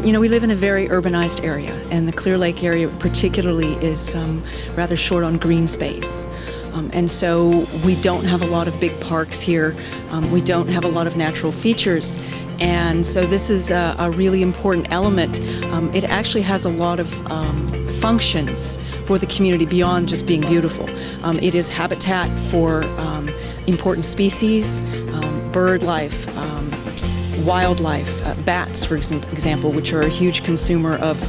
We live in a very urbanized area, and the Clear Lake area particularly is rather short on green space. And so we don't have a lot of big parks here. We don't have a lot of natural features. And so this is a really important element. It actually has a lot of functions for the community beyond just being beautiful. It is habitat for important species, bird life, wildlife, bats, for example, which are a huge consumer of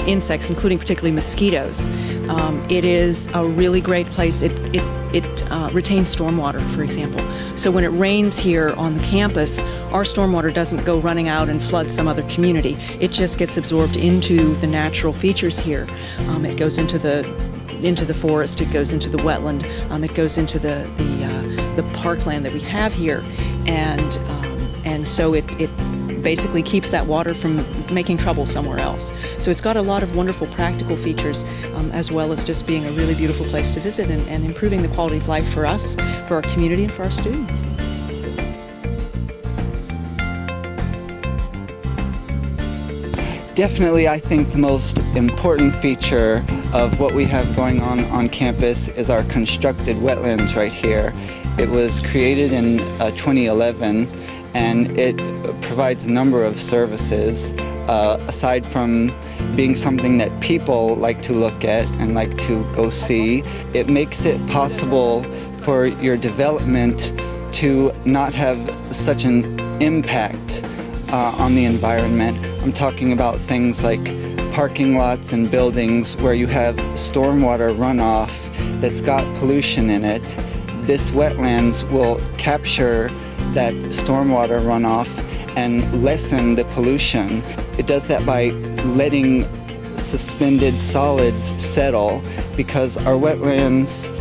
insects, including particularly mosquitoes. It is a really great place. It retains stormwater, for example. So when it rains here on the campus, our stormwater doesn't go running out and flood some other community. It just gets absorbed into the natural features here. It goes into the forest, it goes into the wetland, it goes into the parkland that we have here, and so it basically keeps that water from making trouble somewhere else. So it's got a lot of wonderful practical features, as well as just being a really beautiful place to visit and improving the quality of life for us, for our community, and for our students. Definitely, I think the most important feature of what we have going on campus is our constructed wetlands right here. It was created in 2011, and it provides a number of services. Aside from being something that people like to look at and like to go see, it makes it possible for your development to not have such an impact on the environment. I'm talking about things like parking lots and buildings where you have stormwater runoff that's got pollution in it. This wetlands will capture that stormwater runoff and lessen the pollution. It does that by letting suspended solids settle, because our wetlands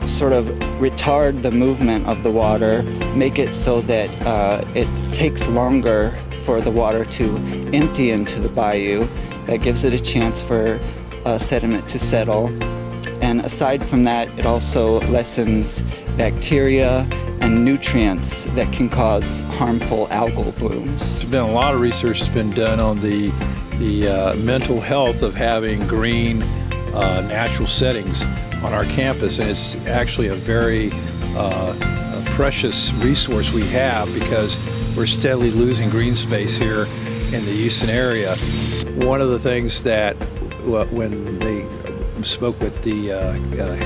sort of retard the movement of the water, make it so that it takes longer for the water to empty into the bayou. That gives it a chance for sediment to settle. And aside from that, it also lessens bacteria and nutrients that can cause harmful algal blooms. There's been a lot of research that's been done on the mental health of having green, natural settings on our campus, and it's actually a very precious resource we have, because we're steadily losing green space here in the Houston area. One of the things that when they spoke with the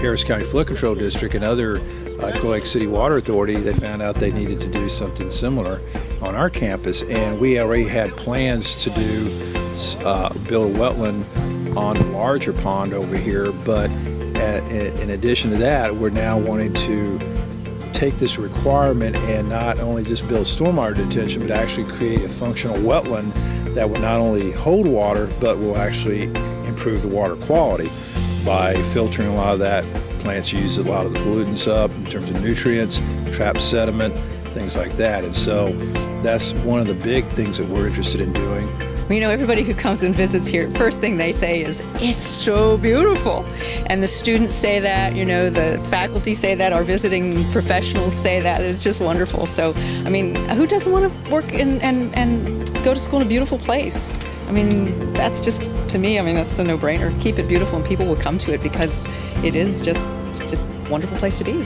Harris County Flood Control District and other Clear Lake City Water Authority, they found out they needed to do something similar on our campus, and we already had plans to build a wetland on a larger pond over here, but in addition to that, we're now wanting to take this requirement and not only just build stormwater detention, but actually create a functional wetland that will not only hold water, but will actually improve the water quality by filtering a lot of that. Plants use a lot of the pollutants up in terms of nutrients, trap sediment, things like that. And so that's one of the big things that we're interested in doing. Everybody who comes and visits here, first thing they say is, it's so beautiful. And the students say that, the faculty say that, our visiting professionals say that. It's just wonderful. So, who doesn't want to work and go to school in a beautiful place? That's just, to me, that's a no-brainer. Keep it beautiful and people will come to it because it is just a wonderful place to be.